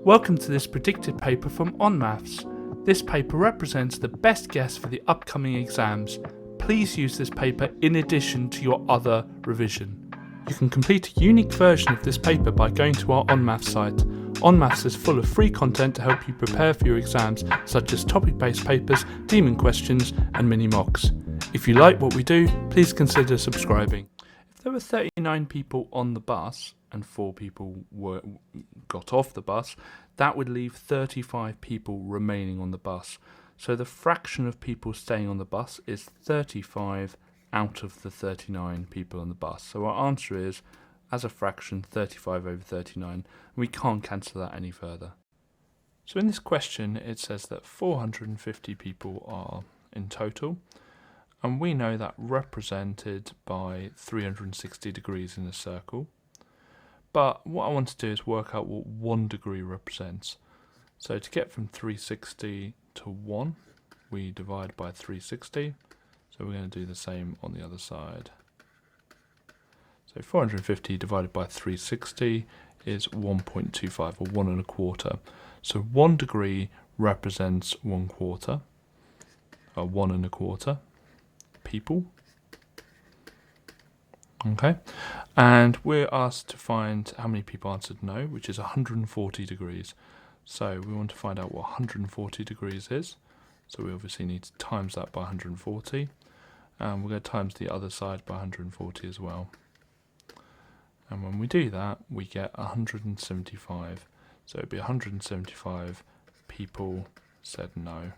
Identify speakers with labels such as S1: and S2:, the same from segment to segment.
S1: Welcome to this predicted paper from onmaths. This paper represents the best guess for the upcoming exams. Please use this paper in addition to your other revision. You can complete a unique version of this paper by going to our onmaths site. Onmaths is full of free content to help you prepare for your exams, such as topic-based papers, demon questions and mini mocks. If you like what we do, please consider subscribing. If there were 39 people on the bus and 4 people got off the bus, that would leave 35 people remaining on the bus. So the fraction of people staying on the bus is 35 out of the 39 people on the bus. So our answer is, as a fraction, 35 over 39. And we can't cancel that any further. So in this question, it says that 450 people are in total. And we know that represented by 360 degrees in a circle. But what I want to do is work out what 1 degree represents. So to get from 360 to 1, we divide by 360. So we're going to do the same on the other side. So 450 divided by 360 is 1.25, or 1 1/4. So 1 degree represents 1/4, or 1 1/4 people. Okay, and we're asked to find how many people answered no, which is 140 degrees. So we want to find out what 140 degrees is. So we obviously need to times that by 140. And we're going to times the other side by 140 as well. And when we do that, we get 175. So it'd be 175 people said no.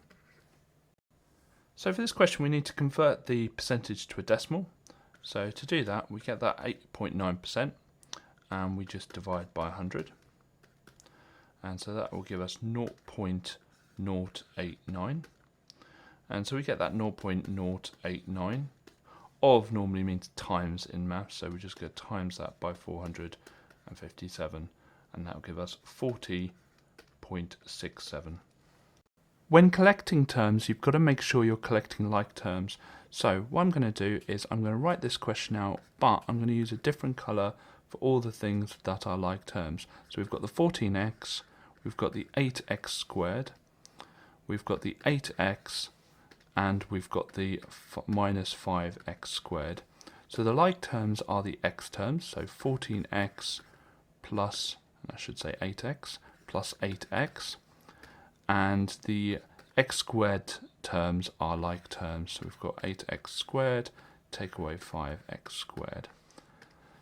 S1: So for this question, we need to convert the percentage to a decimal. So to do that, we get that 8.9%, and we just divide by 100. And so that will give us 0.089. And so we get that 0.089. Of normally means times in maths, so we just go times that by 457, and that will give us 40.67. When collecting terms, you've got to make sure you're collecting like terms. So what I'm going to do is I'm going to write this question out, but I'm going to use a different colour for all the things that are like terms. So we've got the 14x, we've got the 8x squared, we've got the 8x, and we've got the minus 5x squared. So the like terms are the x terms, so 14x plus, I should say 8x, plus 8x, and the x squared terms are like terms, so we've got 8x squared, take away 5x squared.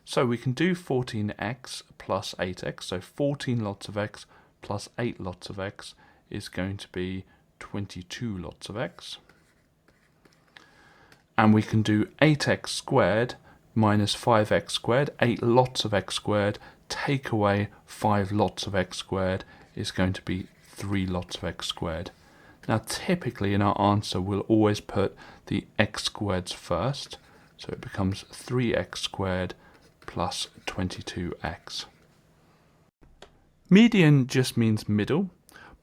S1: So we can do 14x plus 8x, so 14 lots of x plus 8 lots of x is going to be 22 lots of x. And we can do 8x squared minus 5x squared, 8 lots of x squared, take away 5 lots of x squared is going to be 3 lots of x squared. Now typically in our answer we'll always put the x squareds first, so it becomes 3x squared plus 22x. Median just means middle,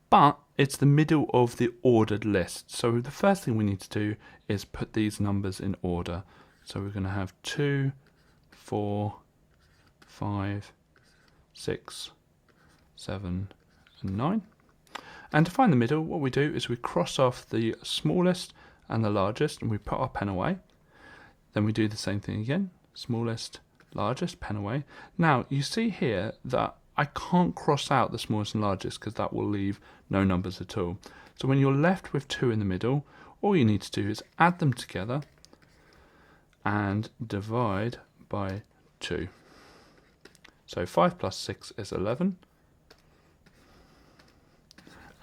S1: but it's the middle of the ordered list. So the first thing we need to do is put these numbers in order. So we're going to have 2, 4, 5, 6, 7, and 9. And to find the middle, what we do is we cross off the smallest and the largest, and we put our pen away. Then we do the same thing again, smallest, largest, pen away. Now you see here that I can't cross out the smallest and largest because that will leave no numbers at all. So when you're left with 2 in the middle, all you need to do is add them together and divide by 2. So 5 plus 6 is 11.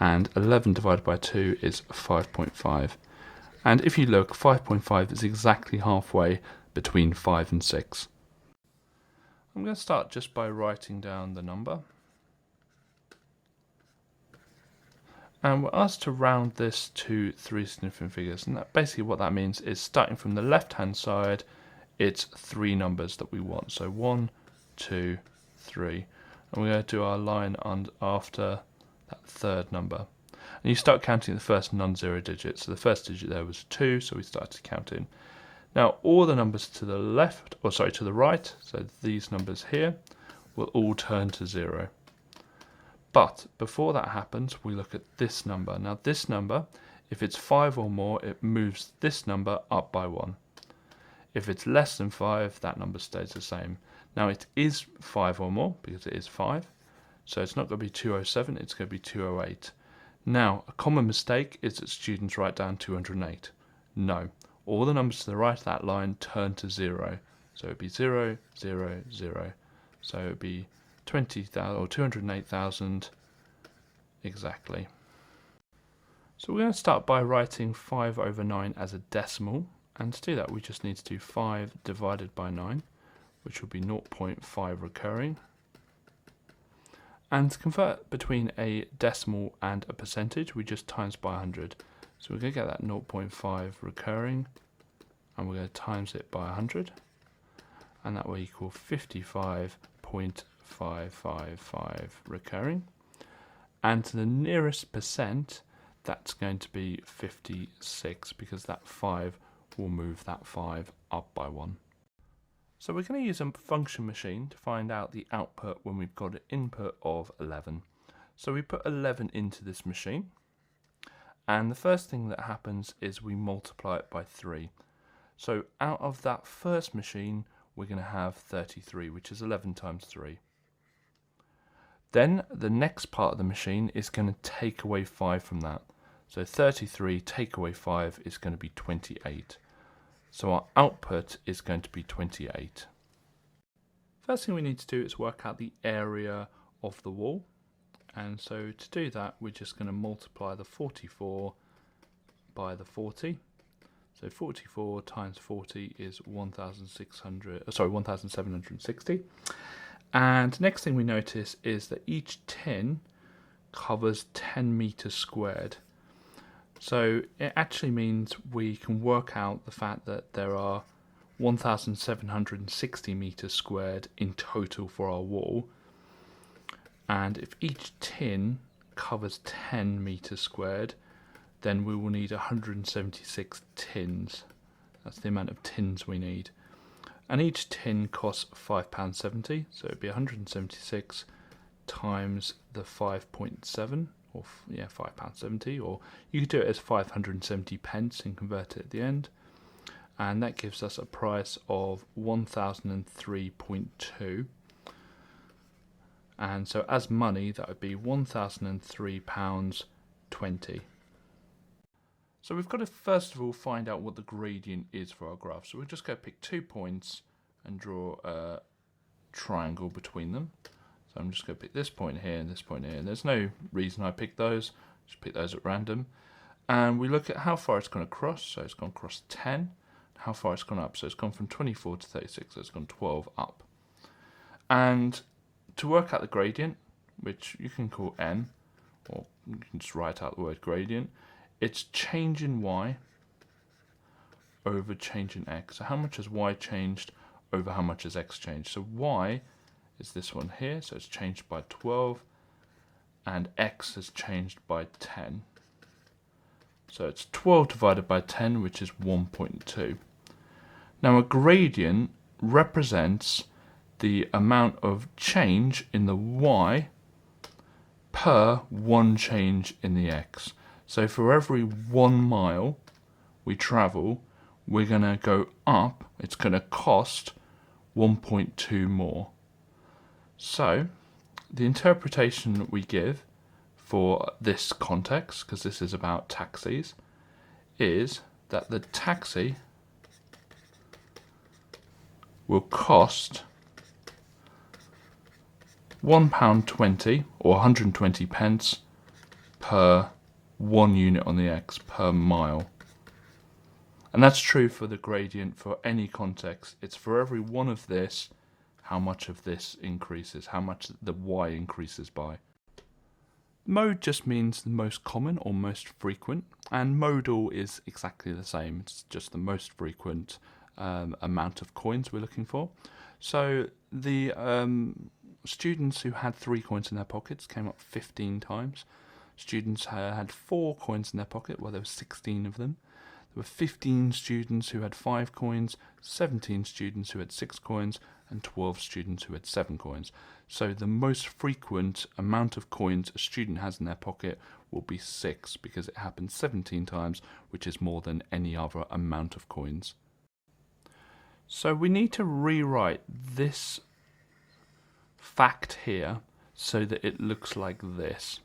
S1: And 11 divided by 2 is 5.5. And if you look, 5.5 is exactly halfway between 5 and 6. I'm going to start just by writing down the number. And we're asked to round this to 3 significant figures. And basically what that means is starting from the left-hand side, it's 3 numbers that we want. So 1, 2, 3. And we're going to do our line after that third number. And you start counting the first non-zero digit. So the first digit there was 2, so we started counting. Now all the numbers to the left, or sorry, to the right, so these numbers here, will all turn to 0. But before that happens, we look at this number. Now this number, if it's 5 or more, it moves this number up by 1. If it's less than 5, that number stays the same. Now it is 5 or more, because it is 5. So it's not going to be 207, it's going to be 208. Now, a common mistake is that students write down 208. No. All the numbers to the right of that line turn to 0. So it would be 0, 0, 0. So it would be 20,000 or 208,000 exactly. So we're going to start by writing 5 over 9 as a decimal. And to do that, we just need to do 5 divided by 9, which will be 0.5 recurring. And to convert between a decimal and a percentage, we just times by 100. So we're going to get that 0.5 recurring, and we're going to times it by 100, and that will equal 55.555 recurring. And to the nearest percent, that's going to be 56, because that 5 will move that 5 up by 1. So we're going to use a function machine to find out the output when we've got an input of 11. So we put 11 into this machine, and the first thing that happens is we multiply it by 3. So out of that first machine, we're going to have 33, which is 11 times 3. Then the next part of the machine is going to take away 5 from that. So 33 take away 5 is going to be 28. So our output is going to be 28. First thing we need to do is work out the area of the wall. And so to do that, we're just going to multiply the 44 by the 40. So 44 times 40 is 1,760. And next thing we notice is that each tin covers 10 meters squared. So it actually means we can work out the fact that there are 1,760 meters squared in total for our wall. And if each tin covers 10 meters squared, then we will need 176 tins. That's the amount of tins we need. And each tin costs £5.70, so it'd be 176 times the 5.7. Or yeah, £5.70, or you could do it as 570 pence and convert it at the end, and that gives us a price of 1003.2. And so as money, that would be £1,003.20. So we've got to first of all find out what the gradient is for our graph. So we'll just go pick 2 points and draw a triangle between them. So I'm just going to pick this point here and this point here. And there's no reason I picked those. Just pick those at random. And we look at how far it's going to cross. So it's gone across 10. How far it's gone up. So it's gone from 24 to 36. So it's gone 12 up. And to work out the gradient, which you can call n, or you can just write out the word gradient, it's change in y over change in x. So how much has y changed over how much has x changed? So y is this one here, so it's changed by 12, and x has changed by 10. So it's 12 divided by 10, which is 1.2. Now a gradient represents the amount of change in the y per one change in the x. So for every 1 mile we travel, we're going to go up, it's going to cost 1.2 more. So the interpretation that we give for this context, because this is about taxis, is that the taxi will cost £1.20 or 120 pence per 1 unit on the x per mile. And that's true for the gradient for any context. It's for every one of this, how much of this increases, how much the y increases by. Mode just means the most common or most frequent, and modal is exactly the same. It's just the most frequent amount of coins we're looking for. So the students who had 3 coins in their pockets came up 15 times. Students had 4 coins in their pocket, well there were 16 of them. there were 15 students who had 5 coins, 17 students who had 6 coins, and 12 students who had 7 coins. So the most frequent amount of coins a student has in their pocket will be 6, because it happens 17 times, which is more than any other amount of coins. So we need to rewrite this fact here so that it looks like this.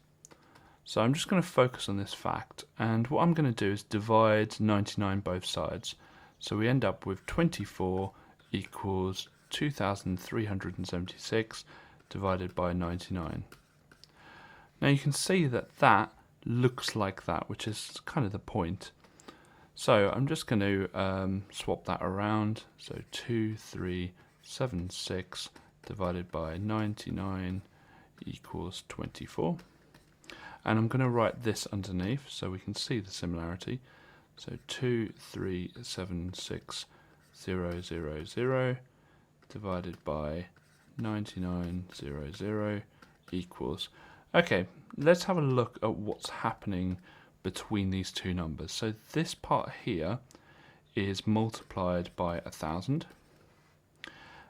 S1: So I'm just going to focus on this fact, and what I'm going to do is divide 99 both sides. So we end up with 24 equals 2,376 divided by 99. Now you can see that that looks like that, which is kind of the point. So I'm just going to swap that around. So 2,376 divided by 99 equals 24. And I'm going to write this underneath so we can see the similarity. So 2,376,000 divided by 99,000 equals. Okay, let's have a look at what's happening between these two numbers. So this part here is multiplied by 1,000,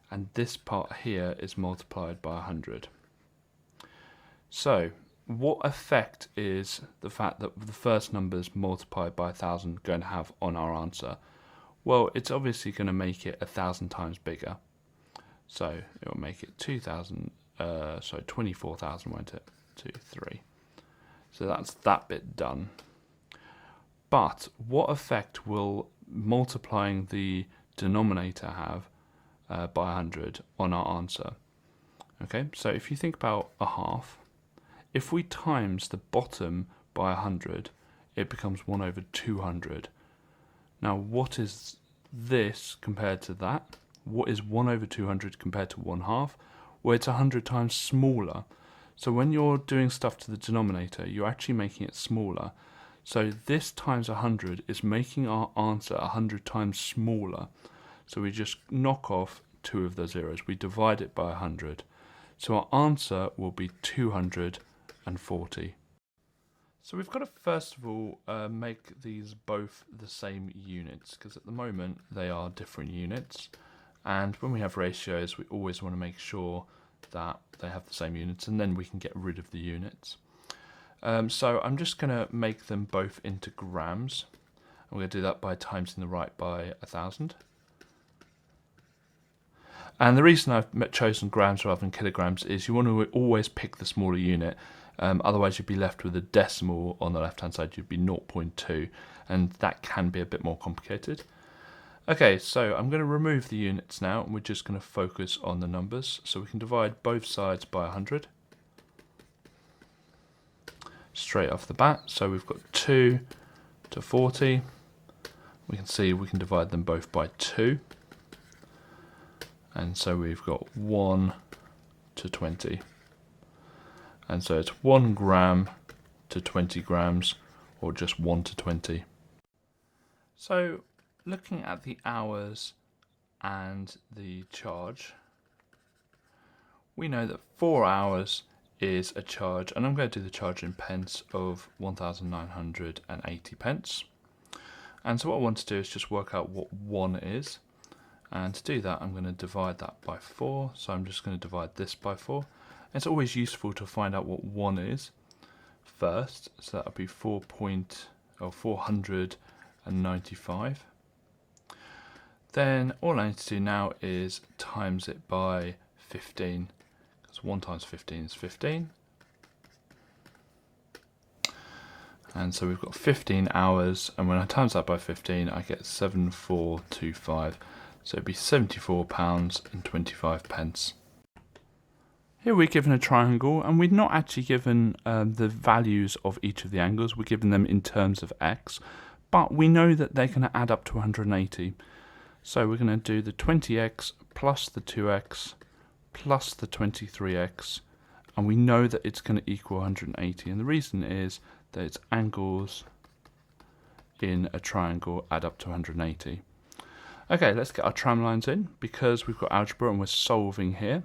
S1: and this part here is multiplied by 100. So what effect is the fact that the first numbers multiplied by 1,000 going to have on our answer? Well, it's obviously going to make it 1,000 times bigger. So it will make it 24,000, won't it? 2, 3. So that's that bit done. But what effect will multiplying the denominator have by 100 on our answer? Okay, so if you think about a half, if we times the bottom by 100, it becomes 1 over 200. Now, what is this compared to that? What is 1 over 200 compared to 1/2? Well, it's 100 times smaller. So when you're doing stuff to the denominator, you're actually making it smaller. So this times 100 is making our answer 100 times smaller. So we just knock off 2 of the zeros. We divide it by 100. So our answer will be 240. So we've got to first of all make these both the same units, because at the moment they are different units, and when we have ratios we always want to make sure that they have the same units, and then we can get rid of the units. So I'm just going to make them both into grams. I'm going to do that by timesing the right by 1,000. And the reason I've chosen grams rather than kilograms is you want to always pick the smaller unit. Otherwise you'd be left with a decimal on the left hand side. You'd be 0.2, and that can be a bit more complicated. Okay, so I'm going to remove the units now, and we're just going to focus on the numbers. So we can divide both sides by 100 straight off the bat. So we've got 2 to 40. We can see we can divide them both by 2. And so we've got 1 to 20. And so it's 1 gram to 20 grams, or just 1 to 20. So looking at the hours and the charge, we know that 4 hours is a charge, and I'm going to do the charge in pence, of 1,980 pence. And so what I want to do is just work out what 1 is. And to do that, I'm going to divide that by 4. So I'm just going to divide this by 4. It's always useful to find out what 1 is first. So that would be 495. Then all I need to do now is times it by 15. Because 1 times 15 is 15. And so we've got 15 hours. And when I times that by 15, I get 7425. So it'd be £74.25. Here we're given a triangle, and we're not actually given the values of each of the angles. We're given them in terms of x, but we know that they're going to add up to 180. So we're going to do the 20x plus the 2x plus the 23x, and we know that it's going to equal 180. And the reason is that its angles in a triangle add up to 180. Okay, let's get our tramlines in, because we've got algebra and we're solving here.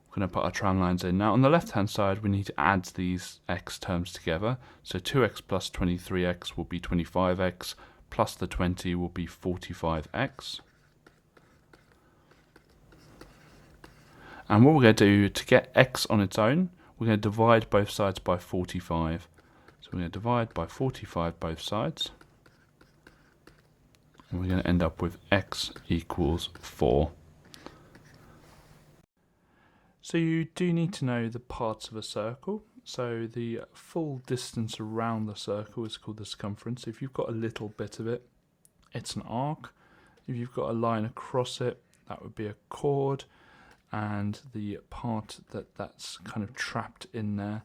S1: We're going to put our tramlines in. Now on the left hand side we need to add these x terms together. So 2x plus 23x will be 25x, plus the 20 will be 45x. And what we're going to do to get x on its own, we're going to divide both sides by 45. So we're going to divide by 45 both sides. And we're going to end up with x equals 4. So you do need to know the parts of a circle. So the full distance around the circle is called the circumference. If you've got a little bit of it, it's an arc. If you've got a line across it, that would be a chord. And the part that's kind of trapped in there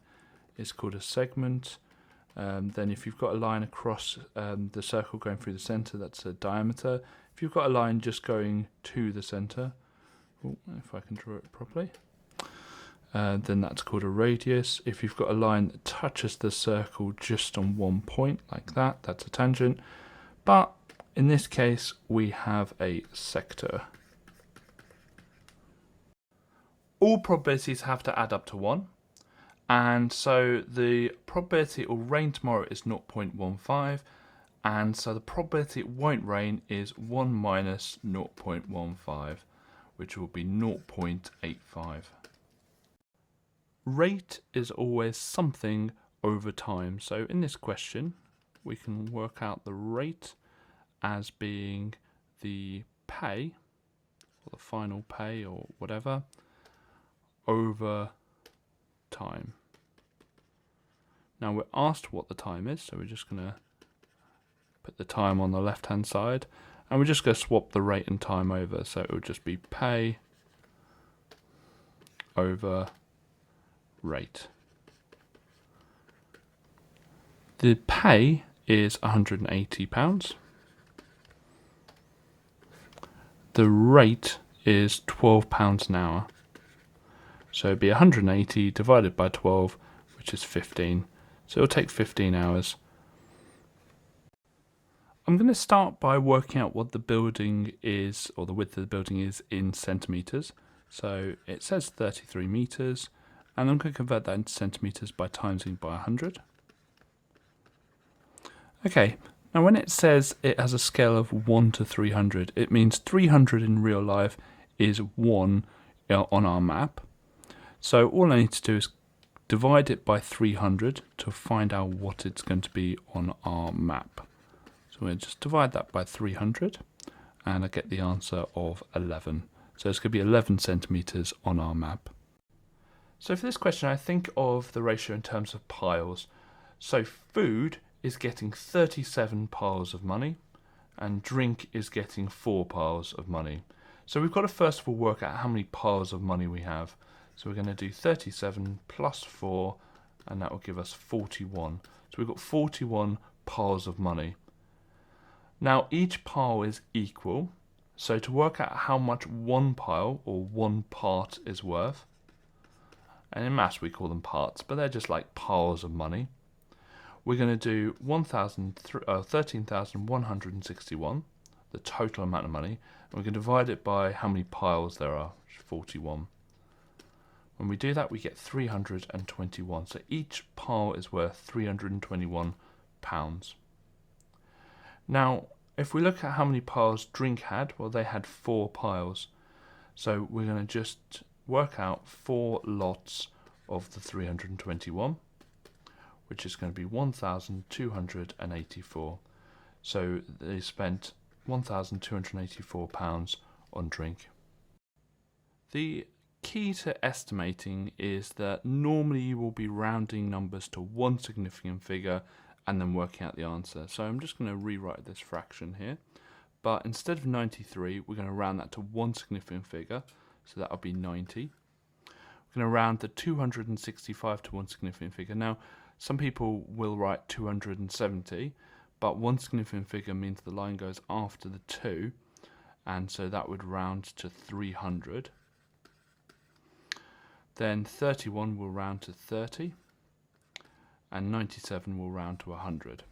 S1: is called a segment. Then if you've got a line across the circle going through the centre, that's a diameter. If you've got a line just going to the centre, if I can draw it properly, then that's called a radius. If you've got a line that touches the circle just on one point, like that, that's a tangent. But in this case, we have a sector. All probabilities have to add up to 1, and so the probability it will rain tomorrow is 0.15, and so the probability it won't rain is 1 minus 0.15, which will be 0.85. Rate is always something over time, so in this question we can work out the rate as being the pay, or the final pay, or whatever, over time. Now we're asked what the time is, so we're just going to put the time on the left hand side, and we're just going to swap the rate and time over, so it will just be pay over rate. The pay is £180. The rate is £12 an hour. So it'd be 180 divided by 12, which is 15. So it'll take 15 hours. I'm going to start by working out what the building is, or the width of the building is, in centimetres. So it says 33 metres, and I'm going to convert that into centimetres by timesing by 100. Okay, now when it says it has a scale of 1 to 300, it means 300 in real life is 1 on our map. So all I need to do is divide it by 300 to find out what it's going to be on our map. So we'll just divide that by 300 and I get the answer of 11. So it's going to be 11 centimetres on our map. So for this question, I think of the ratio in terms of piles. So food is getting 37 piles of money and drink is getting 4 piles of money. So we've got to first of all work out how many piles of money we have. So we're going to do 37 plus 4, and that will give us 41. So we've got 41 piles of money. Now each pile is equal, so to work out how much one pile or one part is worth, and in maths we call them parts, but they're just like piles of money, we're going to do 13,161, the total amount of money, and we're going to divide it by how many piles there are, which is 41. When we do that, we get 321. So each pile is worth £321. Now, if we look at how many piles drink had, well, they had 4 piles. So we're going to just work out 4 lots of the 321, which is going to be 1,284. So they spent £1,284 on drink. The key to estimating is that normally you will be rounding numbers to one significant figure and then working out the answer. So I'm just going to rewrite this fraction here, but instead of 93 we're going to round that to one significant figure, so that will be 90. We're going to round the 265 to one significant figure. Now some people will write 270, but one significant figure means the line goes after the 2, and so that would round to 300. Then 31 will round to 30, and 97 will round to 100.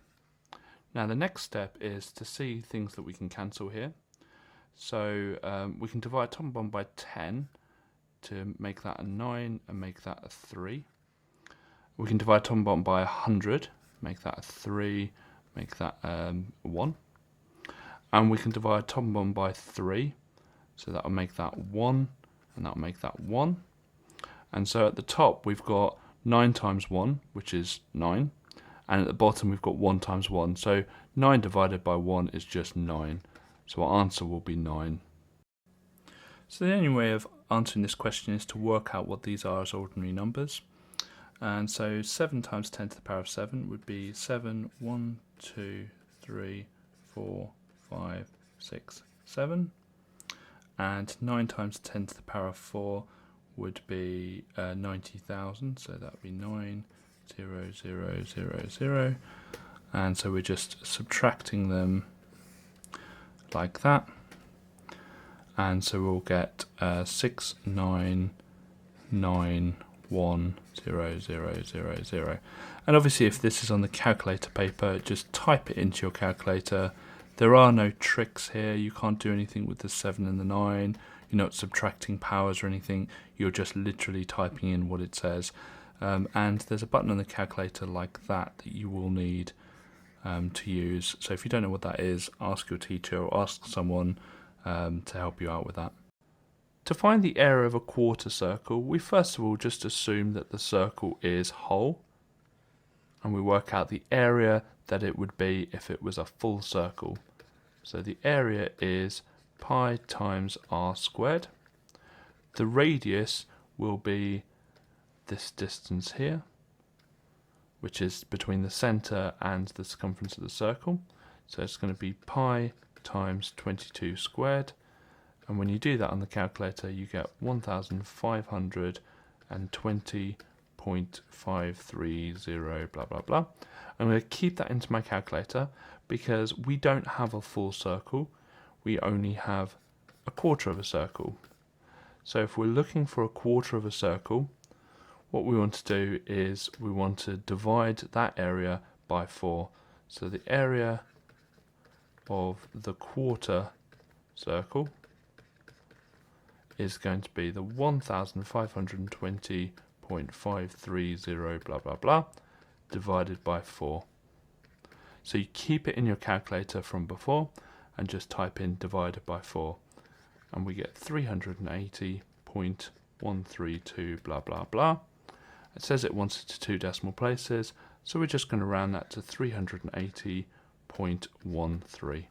S1: Now the next step is to see things that we can cancel here. So we can divide top and bottom by 10 to make that a 9 and make that a 3. We can divide top and bottom by 100, make that a 3, make that 1. and we can divide top and bottom by 3. So that will make that 1, and that will make that 1. And so at the top we've got 9 times 1, which is 9. And at the bottom we've got 1 times 1. So 9 divided by 1 is just 9. So our answer will be 9. So the only way of answering this question is to work out what these are as ordinary numbers. And so 7 times 10 to the power of 7 would be 7, 1, 2, 3, 4, 5, 6, 7. And 9 times 10 to the power of 4 would be 90,000. So that would be 9, 0, 0, 0, 0. And so we're just subtracting them like that. And so we'll get 6, 9, 9, 1, 0, 0, 0, 0. And obviously if this is on the calculator paper, just type it into your calculator. There are no tricks here. You can't do anything with the 7 and the 9. You're not subtracting powers or anything. You're just literally typing in what it says. And there's a button on the calculator like that you will need to use. So if you don't know what that is, ask your teacher or ask someone to help you out with that. To find the area of a quarter circle, we first of all just assume that the circle is whole, and we work out the area that it would be if it was a full circle. So the area is pi times r squared. The radius will be this distance here, which is between the centre and the circumference of the circle. So it's going to be pi times 22 squared. And when you do that on the calculator, you get 1520.530 blah blah blah. I'm going to keep that into my calculator because we don't have a full circle, we only have a quarter of a circle. So if we're looking for a quarter of a circle, what we want to do is we want to divide that area by 4. So the area of the quarter circle is going to be the 1520.530 blah blah blah divided by 4. So you keep it in your calculator from before and just type in divided by 4, and we get 380.132 blah blah blah. It says it wants it to 2 decimal places, so we're just going to round that to 380.13.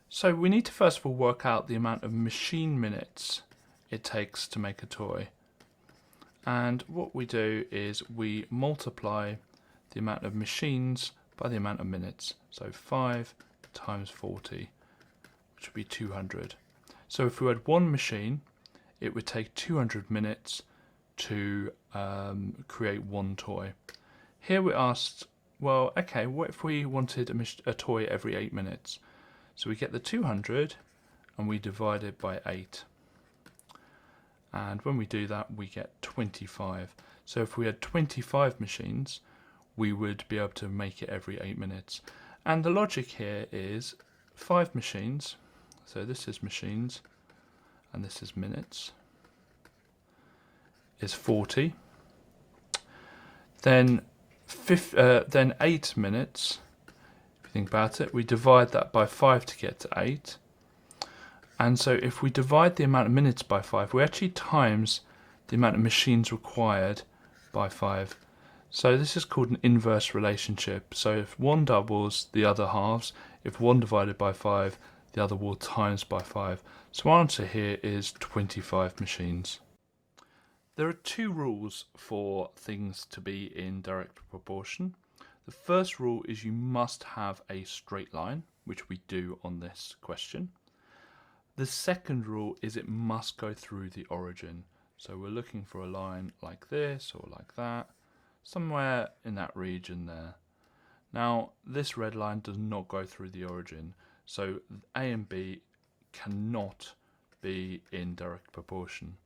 S1: So we need to first of all work out the amount of machine minutes it takes to make a toy. And what we do is we multiply the amount of machines by the amount of minutes. So 5 times 40, which would be 200. So if we had one machine, it would take 200 minutes to create one toy. Here we're asked, well, okay, what if we wanted a toy every 8 minutes? So we get the 200 and we divide it by 8. And when we do that, we get 25. So if we had 25 machines, we would be able to make it every 8 minutes. And the logic here is 5 machines. So this is machines and this is minutes, is 40. Then 8 minutes. Think about it, we divide that by 5 to get to 8, and so if we divide the amount of minutes by 5, we actually times the amount of machines required by 5. So this is called an inverse relationship. So if one doubles, the other halves. If one divided by 5, the other will times by 5. So our answer here is 25 machines. There are 2 rules for things to be in direct proportion. The first rule is you must have a straight line, which we do on this question. The second rule is it must go through the origin. So we're looking for a line like this or like that, somewhere in that region there. Now, this red line does not go through the origin, so A and B cannot be in direct proportion.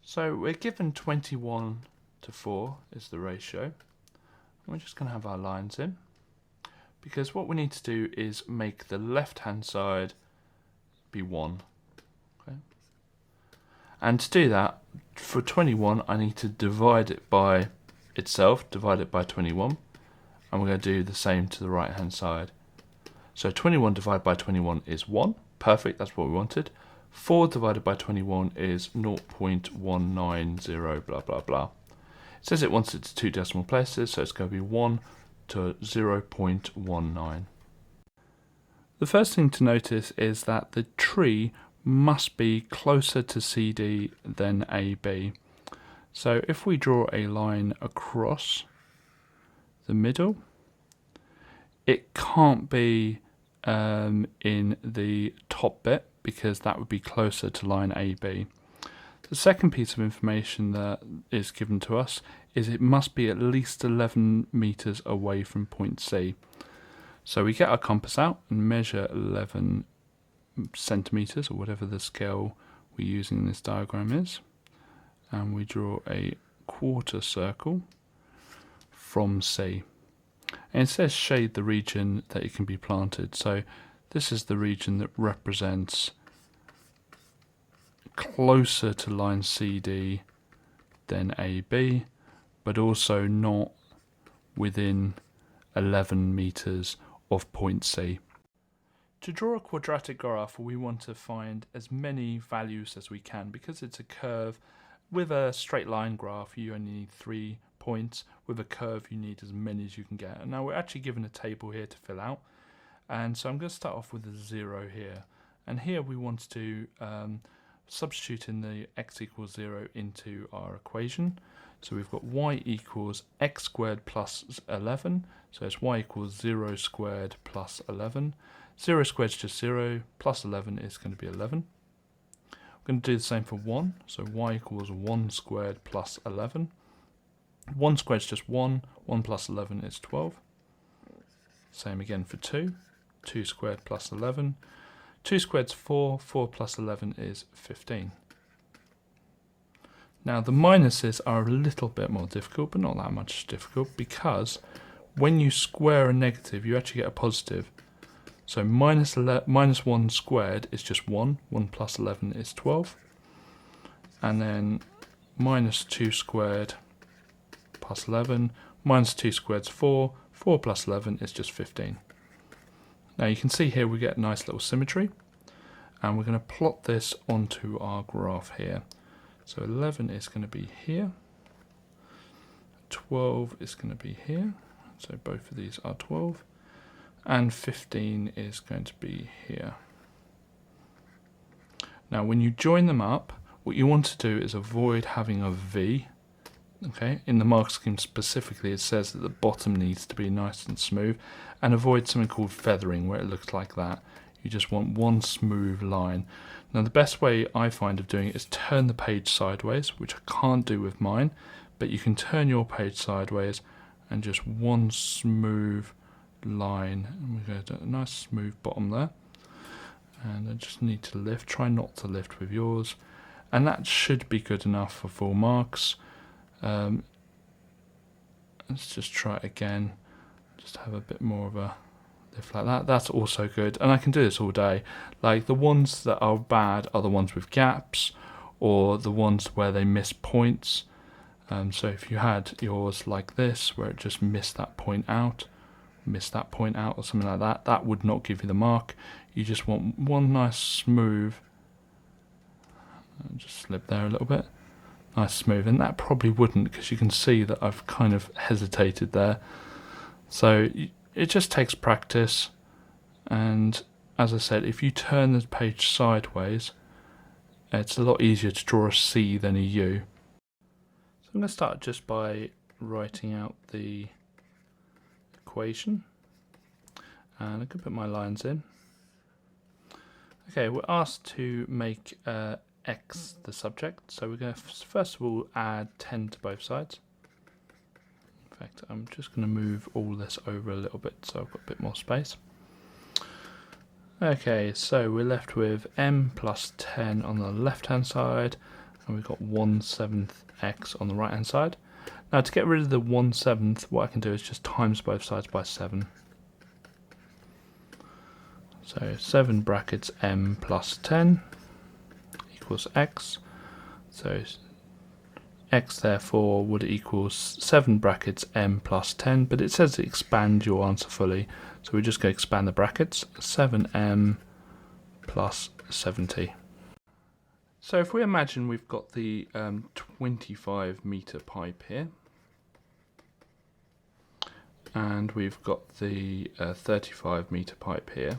S1: So we're given 21 to 4 is the ratio. We're just going to have our lines in, because what we need to do is make the left hand side be 1. Okay. And to do that, for 21 I need to divide it by itself, divide it by 21, and we're going to do the same to the right hand side. So 21 divided by 21 is 1. Perfect, that's what we wanted. 4 divided by 21 is 0.190, blah, blah, blah. It says it wants it to 2 decimal places, so it's going to be 1 to 0.19. The first thing to notice is that the tree must be closer to CD than AB. So if we draw a line across the middle, it can't be in the top bit because that would be closer to line AB. The second piece of information that is given to us is it must be at least 11 meters away from point C. So we get our compass out and measure 11 centimeters, or whatever the scale we're using in this diagram is, and we draw a quarter circle from C. And it says shade the region that it can be planted. So this is the region that represents closer to line CD than AB, but also not within 11 meters of point C. To draw a quadratic graph, we want to find as many values as we can. Because it's a curve, with a straight line graph you only need 3 points. With a curve you need as many as you can get. And now we're actually given a table here to fill out, and so I'm going to start off with a 0 here, and here we want to substitute in the x equals 0 into our equation. So we've got y equals x squared plus 11, so it's y equals 0 squared plus 11. 0 squared is just 0, plus 11 is going to be 11. We're going to do the same for 1, so y equals 1 squared plus 11. 1 squared is just 1, 1 plus 11 is 12. Same again for 2, 2 squared plus 11. 2 squared is 4, 4 plus 11 is 15. Now the minuses are a little bit more difficult, but not that much difficult, because when you square a negative you actually get a positive. So minus 1 squared is just 1, 1 plus 11 is 12. And then minus 2 squared plus 11, minus 2 squared is 4, 4 plus 11 is just 15. Now you can see here we get a nice little symmetry, and we're going to plot this onto our graph here. So 11 is going to be here, 12 is going to be here, so both of these are 12, and 15 is going to be here. Now when you join them up, what you want to do is avoid having a V. Okay, in the mark scheme specifically it says that the bottom needs to be nice and smooth, and avoid something called feathering where it looks like that. You just want one smooth line. Now the best way I find of doing it is turn the page sideways, which I can't do with mine, but you can turn your page sideways and just one smooth line, and we're going to do a nice smooth bottom there. And I just need to lift, try not to lift with yours, and that should be good enough for full marks. Let's just try it again, just have a bit more of a lift like that. That's also good, and I can do this all day. Like the ones that are bad are the ones with gaps, or the ones where they miss points. So if you had yours like this where it just missed that point out or something like that, that would not give you the mark. You just want one nice smooth, just slip there a little bit, nice smooth, and that probably wouldn't, because you can see that I've kind of hesitated there. So it just takes practice, and as I said, if you turn the page sideways it's a lot easier to draw a C than a U. So I'm going to start just by writing out the equation, and I can put my lines in. Okay, we're asked to make x the subject, so we're going to first of all add 10 to both sides. In fact, I'm just going to move all this over a little bit so I've got a bit more space. Okay, so we're left with m plus 10 on the left hand side, and we've got 1/7 x on the right hand side. Now to get rid of the 1/7, what I can do is just times both sides by 7. So 7 brackets m plus 10 equals x. So x therefore would equal 7 brackets m plus 10, but it says expand your answer fully, so we're just going to expand the brackets, 7m plus 70. So if we imagine we've got the 25 metre pipe here, and we've got the 35 metre pipe here,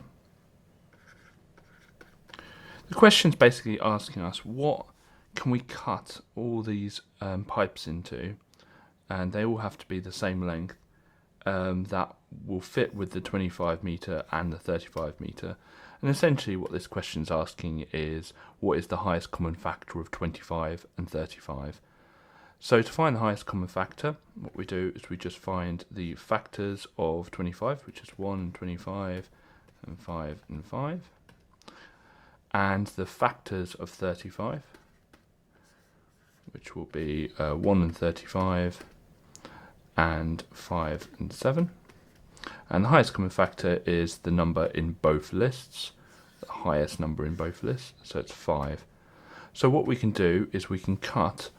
S1: the question's basically asking us what can we cut all these pipes into, and they all have to be the same length that will fit with the 25 metre and the 35 metre. And essentially what this question is asking is, what is the highest common factor of 25 and 35? So to find the highest common factor, what we do is we just find the factors of 25, which is 1 and 25 and 5 and 5, and the factors of 35, which will be 1 and 35 and 5 and 7. And the highest common factor is the number in both lists, the highest number in both lists, so it's 5. So what we can do is we can cut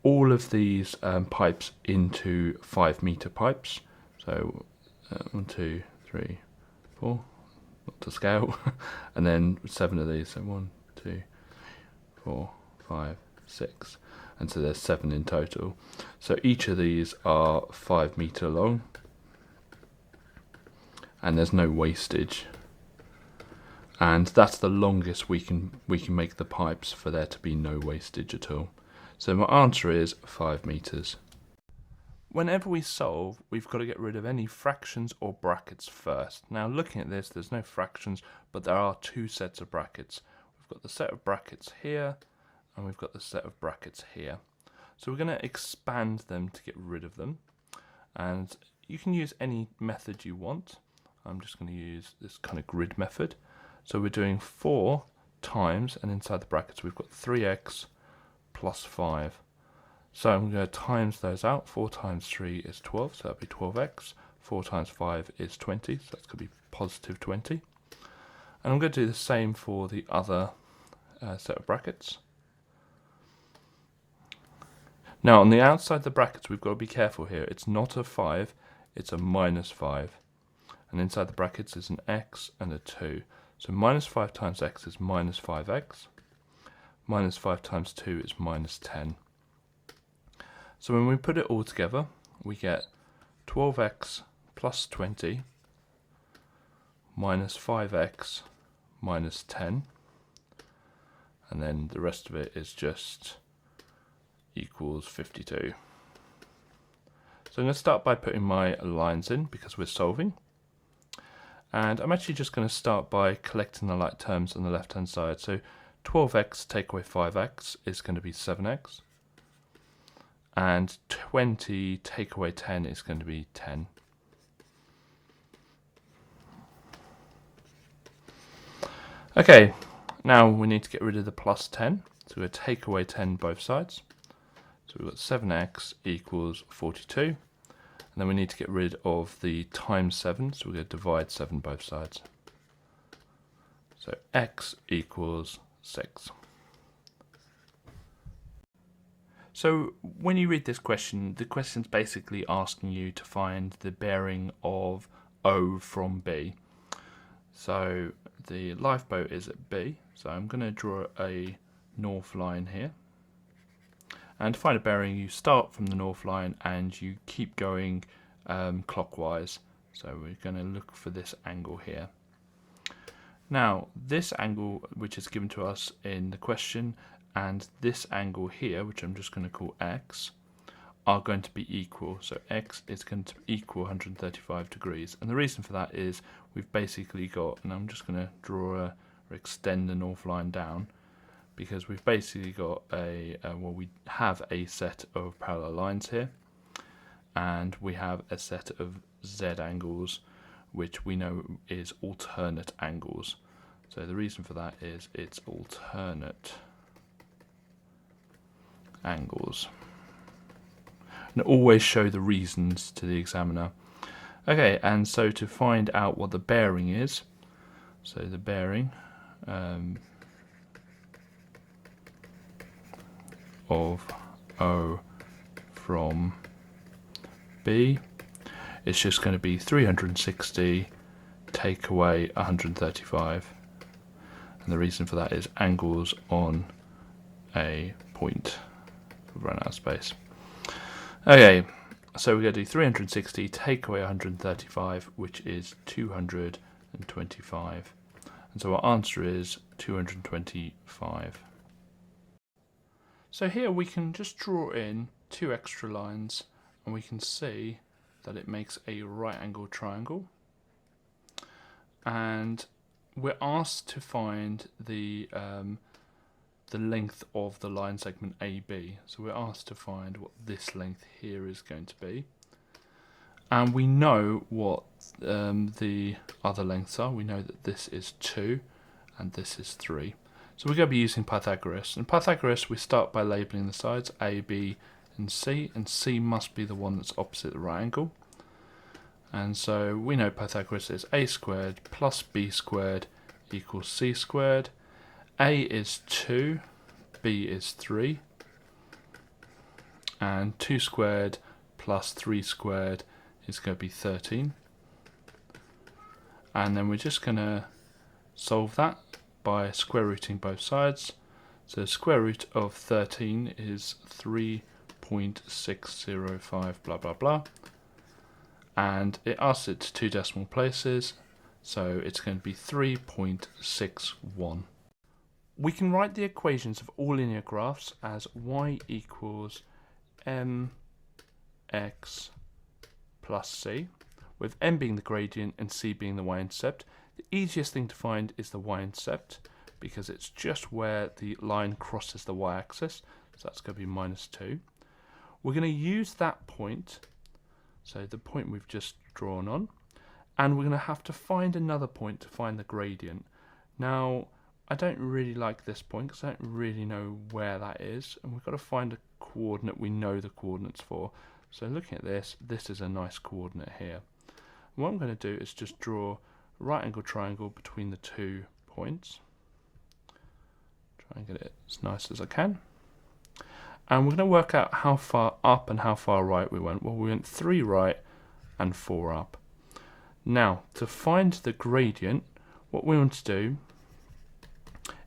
S1: all of these pipes into 5 metre pipes. So 1, 2, 3, 4, not to scale, and then 7 of these, so 1, 2, 4, 5, 6, and so there's 7 in total. So each of these are 5 metre long, and there's no wastage, and that's the longest we can make the pipes for there to be no wastage at all. So my answer is 5 metres. Whenever we solve, we've got to get rid of any fractions or brackets first. Now looking at this, there's no fractions, but there are 2 sets of brackets. We've got the set of brackets here, and we've got the set of brackets here. So we're going to expand them to get rid of them, and you can use any method you want. I'm just going to use this kind of grid method. So we're doing 4 times, and inside the brackets we've got 3x plus 5. So I'm going to times those out. 4 times 3 is 12, so that'll be 12x. 4 times 5 is 20, so that's going to be positive 20. And I'm going to do the same for the other set of brackets. Now on the outside of the brackets we've got to be careful here. It's not a 5, it's a minus 5. And inside the brackets is an x and a 2. So minus 5 times x is minus 5x. Minus 5 times 2 is minus 10. So when we put it all together, we get 12x plus 20 minus 5x minus 10. And then the rest of it is just equals 52. So I'm going to start by putting my lines in because we're solving. And I'm actually just going to start by collecting the like terms on the left hand side. So 12x take away 5x is going to be 7x. And 20 take away 10 is going to be 10. Okay, now we need to get rid of the plus 10. So we'll take away 10 both sides. So we've got 7x equals 42. And then we need to get rid of the times 7, so we're going to divide 7 both sides. So x equals 6. So when you read this question, the question's basically asking you to find the bearing of O from B. So the lifeboat is at B, so I'm going to draw a north line here. And to find a bearing, you start from the north line and you keep going clockwise. So we're going to look for this angle here. Now, this angle, which is given to us in the question, and this angle here, which I'm just going to call x, are going to be equal. So x is going to equal 135 degrees. And the reason for that is we've basically got, and I'm just going to draw or extend the north line down, because we've basically got well, we have a set of parallel lines here, and we have a set of z angles, which we know is alternate angles. So the reason for that is it's alternate angles. And always show the reasons to the examiner. Okay, and so to find out what the bearing is, so the bearing of O from B, it's just going to be 360 take away 135. And the reason for that is angles on a point. We've run out of space. Okay, so we're going to do 360 take away 135, which is 225. And so our answer is 225. So here we can just draw in two extra lines and we can see that it makes a right angled triangle. And we're asked to find the length of the line segment AB. So we're asked to find what this length here is going to be. And we know what the other lengths are. We know that this is 2 and this is 3. So we're going to be using Pythagoras. And Pythagoras, we start by labelling the sides A, B and C must be the one that's opposite the right angle. And so we know Pythagoras is a squared plus b squared equals c squared. A is 2, b is 3, and 2 squared plus 3 squared is going to be 13. And then we're just going to solve that by square rooting both sides. So the square root of 13 is 3.605 blah blah blah. And it asks it to 2 decimal places, so it's going to be 3.61. We can write the equations of all linear graphs as y equals mx plus c, with m being the gradient and c being the y-intercept. The easiest thing to find is the y-intercept, because it's just where the line crosses the y-axis, so that's going to be -2. We're going to use that point, so the point we've just drawn on, and we're going to have to find another point to find the gradient. Now, I don't really like this point because I don't really know where that is, and we've got to find a coordinate we know the coordinates for. So looking at this is a nice coordinate here. And what I'm going to do is just draw a right angle triangle between the 2 points. Try and get it as nice as I can. And we're going to work out how far up and how far right we went. Well, we went 3 right and 4 up. Now, to find the gradient, what we want to do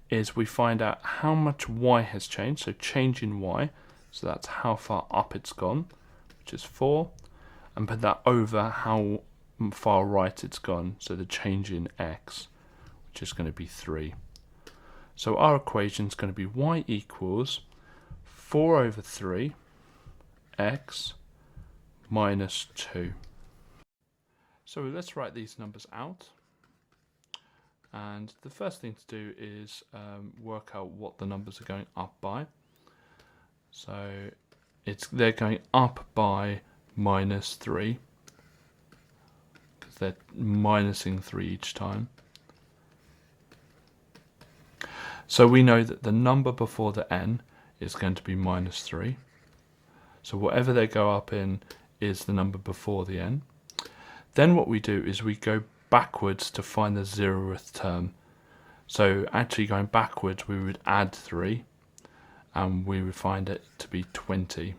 S1: is we find out how much y has changed, so change in y, so that's how far up it's gone, which is 4, and put that over how far right it's gone, so the change in x, which is going to be 3. So our equation is going to be y equals 4 over 3 x minus 2. So let's write these numbers out. And the first thing to do is work out what the numbers are going up by. So they're going up by -3, because they're minusing 3 each time. So we know that the number before the n is going to be -3. So whatever they go up in is the number before the n. Then what we do is we go backwards to find the 0th term. So actually going backwards, we would add 3 and we would find it to be 20.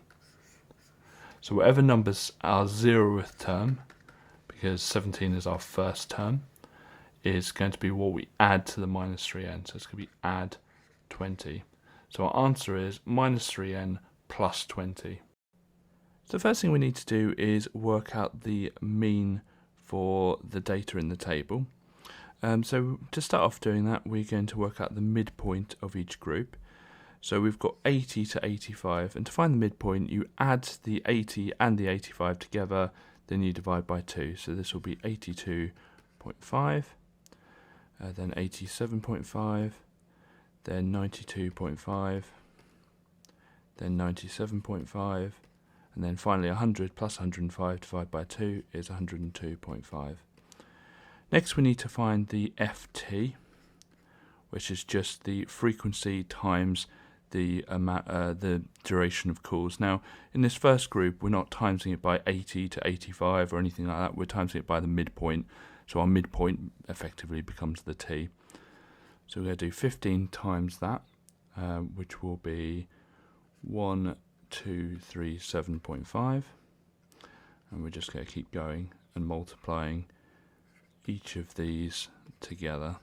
S1: So whatever numbers our 0th term, because 17 is our first term, is going to be what we add to the -3n. So it's going to be add 20. So our answer is -3n plus 20. So the first thing we need to do is work out the mean for the data in the table. So to start off doing that, we're going to work out the midpoint of each group. So we've got 80 to 85, and to find the midpoint, you add the 80 and the 85 together, then you divide by 2. So this will be 82.5, then 87.5, then 92.5, then 97.5, and then finally 100 plus 105 divided by 2 is 102.5. Next we need to find the FT, which is just the frequency times the duration of calls. Now in this first group we're not timesing it by 80 to 85 or anything like that, we're timesing it by the midpoint, so our midpoint effectively becomes the T. So we're going to do 15 times that, which will be 1 237.5, and we're just going to keep going and multiplying each of these together.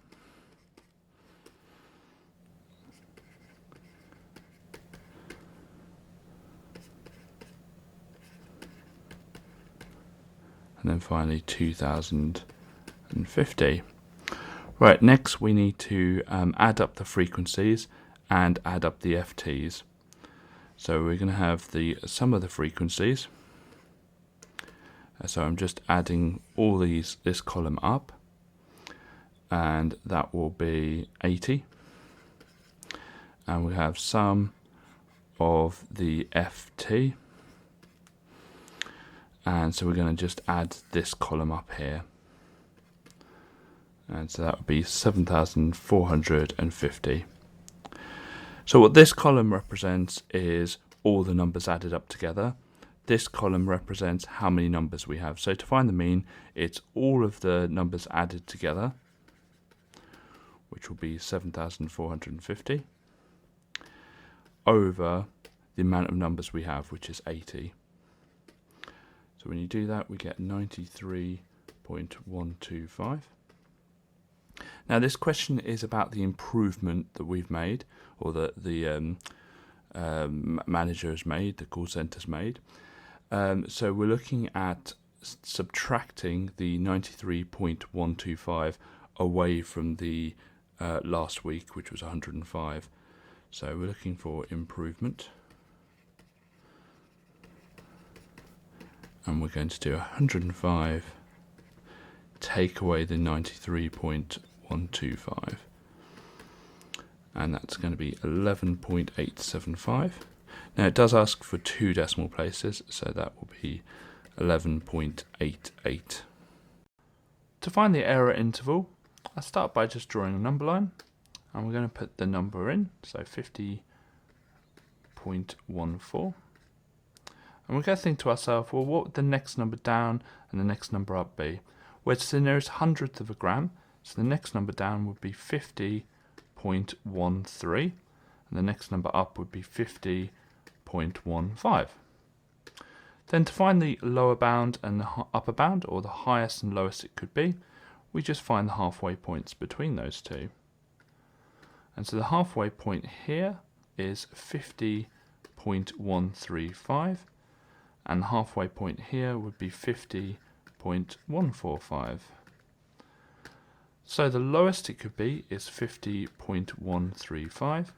S1: And then finally 2050. Right, next we need to add up the frequencies and add up the FTs. So we're going to have the sum of the frequencies. So I'm just adding all this column up, and that will be 80. And we have sum of the FT. And so we're going to just add this column up here. And so that would be 7,450. So what this column represents is all the numbers added up together. This column represents how many numbers we have. So to find the mean, it's all of the numbers added together, which will be 7,450, over the amount of numbers we have, which is 80. So when you do that, we get 93.125. Now this question is about the improvement that we've made, or that the manager has made, the call centre's made. So we're looking at subtracting the 93.125 away from the last week, which was 105. So we're looking for improvement. And we're going to do 105, take away the 93.125. And that's going to be 11.875. Now it does ask for 2 decimal places, so that will be 11.88. To find the error interval, I start by just drawing a number line, and we're going to put the number in, so 50.14. And we're going to think to ourselves, well, what would the next number down and the next number up be? Well, it's the nearest hundredth of a gram, so the next number down would be 50.13, and the next number up would be 50.15. Then to find the lower bound and the upper bound, or the highest and lowest it could be, we just find the halfway points between those two. And so the halfway point here is 50.135, and the halfway point here would be 50.145. So the lowest it could be is 50.135,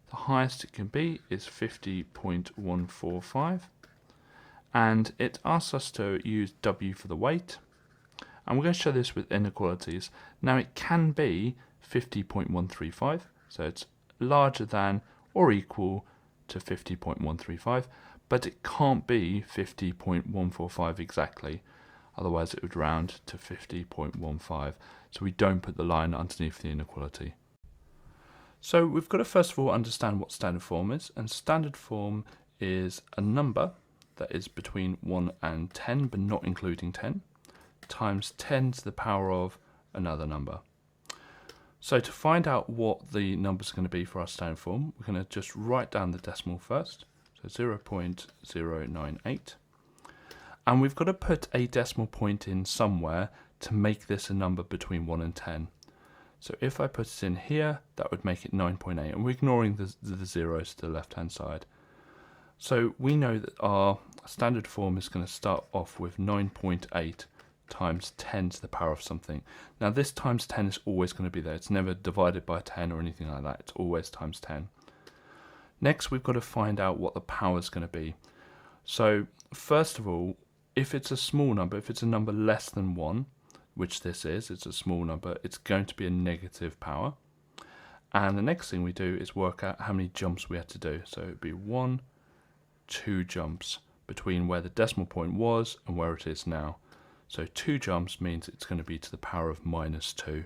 S1: the highest it can be is 50.145, and it asks us to use W for the weight, and we're going to show this with inequalities. Now it can be 50.135, so it's larger than or equal to 50.135, but it can't be 50.145 exactly, otherwise it would round to 50.15, so we don't put the line underneath the inequality. So we've got to first of all understand what standard form is, and standard form is a number that is between 1 and 10, but not including 10, times 10 to the power of another number. So to find out what the numbers are going to be for our standard form, we're going to just write down the decimal first, so 0.098, and we've got to put a decimal point in somewhere to make this a number between 1 and 10. So if I put it in here, that would make it 9.8, and we're ignoring the zeros to the left hand side. So we know that our standard form is going to start off with 9.8 times 10 to the power of something. Now this times 10 is always going to be there. It's never divided by 10 or anything like that. It's always times 10. Next, we've got to find out what the power is going to be. So first of all, if it's a small number, if it's a number less than 1, which this is, it's a small number, it's going to be a negative power. And the next thing we do is work out how many jumps we had to do. So it would be 1, 2 jumps between where the decimal point was and where it is now. So 2 jumps means it's going to be to the power of -2.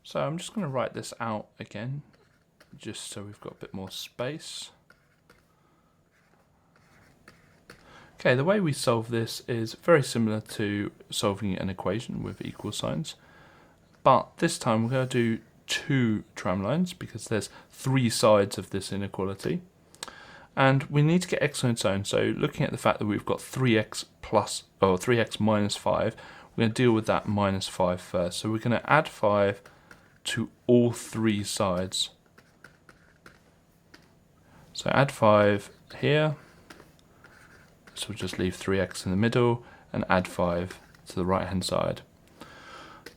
S1: So I'm just going to write this out again, just so we've got a bit more space. Okay, the way we solve this is very similar to solving an equation with equal signs, but this time we're going to do 2 tramlines because there's 3 sides of this inequality. And we need to get x on its own. So looking at the fact that we've got 3x plus, or 3x minus 5, we're going to deal with that minus 5 first. So we're going to add 5 to all three sides. So add 5 here. So we'll just leave 3x in the middle and add 5 to the right hand side.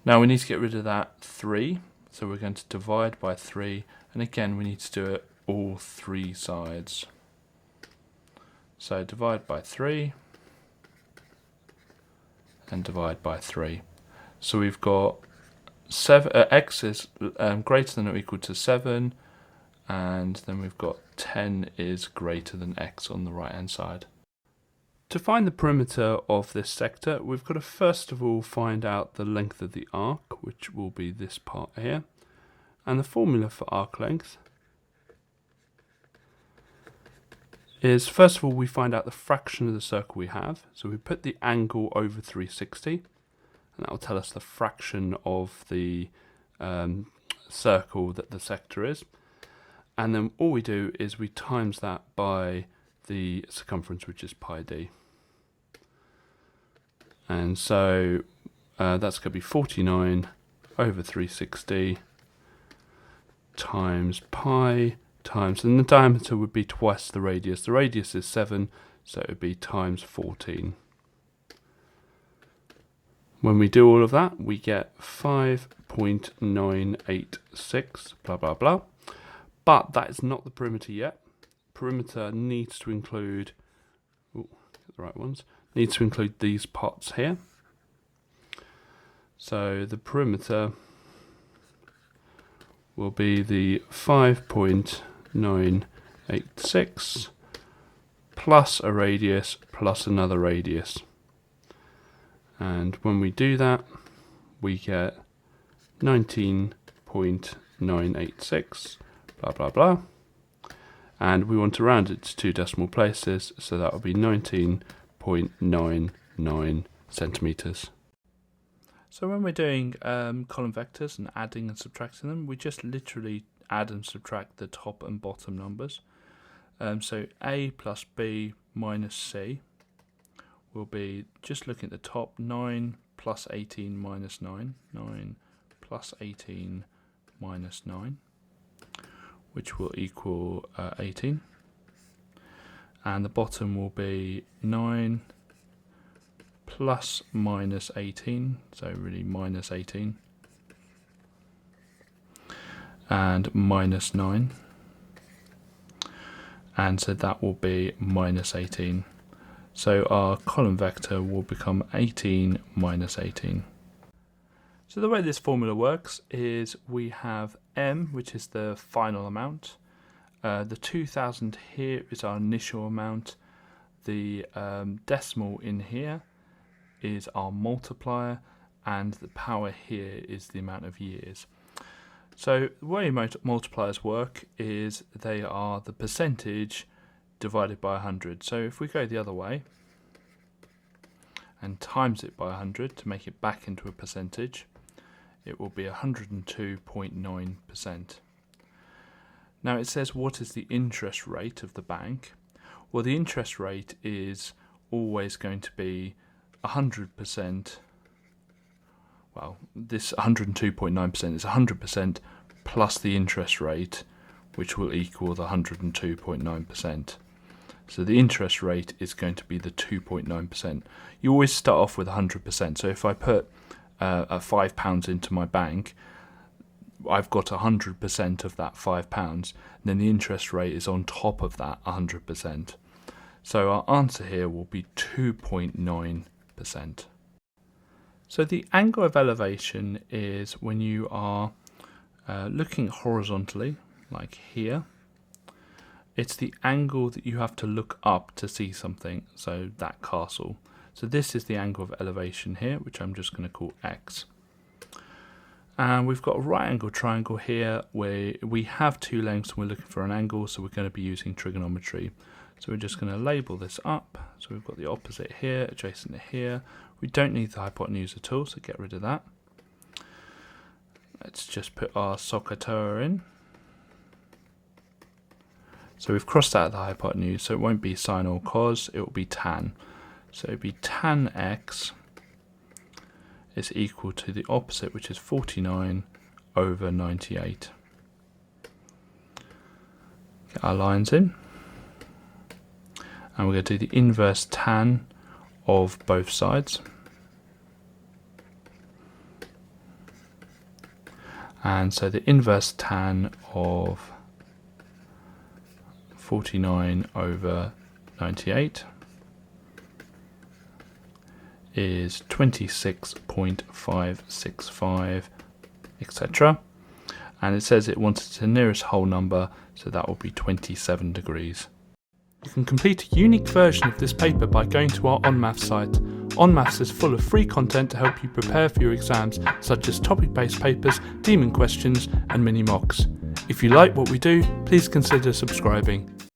S1: Now we need to get rid of that 3. So we're going to divide by 3. And again, we need to do it all three sides. So divide by 3 and divide by 3. So we've got x is greater than or equal to 7, and then we've got 10 is greater than x on the right hand side. To find the perimeter of this sector, we've got to first of all find out the length of the arc, which will be this part here. And the formula for arc length is, first of all, we find out the fraction of the circle we have. So we put the angle over 360, and that will tell us the fraction of the circle that the sector is. And then all we do is we times that by the circumference, which is pi d. And so that's going to be 49 over 360 times pi times, and the diameter would be twice the radius. The radius is 7, so it would be times 14. When we do all of that, we get 5.986, blah, blah, blah. But that is not the perimeter yet. Perimeter needs to include, get the right ones, needs to include these parts here. So the perimeter will be the 5.986 plus a radius plus another radius. And when we do that, we get 19.986, blah, blah, blah. And we want to round it to 2 decimal places, so that will be 19.99 centimetres. So when we're doing column vectors and adding and subtracting them, we just literally add and subtract the top and bottom numbers. So A plus B minus C will be, just looking at the top, 9 plus 18 minus 9, 9 plus 18 minus 9, which will equal 18. And the bottom will be 9 plus minus 18, so really minus 18, and minus 9, and so that will be minus 18. So our column vector will become 18 minus 18. So the way this formula works is we have m, which is the final amount. The 2000 here is our initial amount. The decimal in here is our multiplier, and the power here is the amount of years. So the way multipliers work is they are the percentage divided by 100. So if we go the other way and times it by 100 to make it back into a percentage, it will be 102.9%. Now it says, what is the interest rate of the bank? Well, the interest rate is always going to be 100%. Well, this 102.9% is 100% plus the interest rate, which will equal the 102.9%. So the interest rate is going to be the 2.9%. You always start off with 100%. So if I put £5 into my bank, I've got 100% of that £5, and then the interest rate is on top of that 100%. So our answer here will be 2.9%. So the angle of elevation is when you are looking horizontally, like here. It's the angle that you have to look up to see something, so that castle. So this is the angle of elevation here, which I'm just going to call x. And we've got a right angle triangle here where we have two lengths and we're looking for an angle, so we're going to be using trigonometry. So we're just going to label this up. So we've got the opposite here, adjacent to here. We don't need the hypotenuse at all, so get rid of that. Let's just put our SOHCAHTOA in. So we've crossed out the hypotenuse, so it won't be sine or cos, it will be tan. So it will be tan x is equal to the opposite, which is 49 over 98. Get our lines in. And we're going to do the inverse tan of both sides. And so the inverse tan of 49 over 98 is 26.565, etc. And it says it wanted the nearest whole number, so that will be 27 degrees. You can complete a unique version of this paper by going to our onmaths site. onmaths is full of free content to help you prepare for your exams, such as topic-based papers, demon questions, and mini mocks. If you like what we do, please consider subscribing.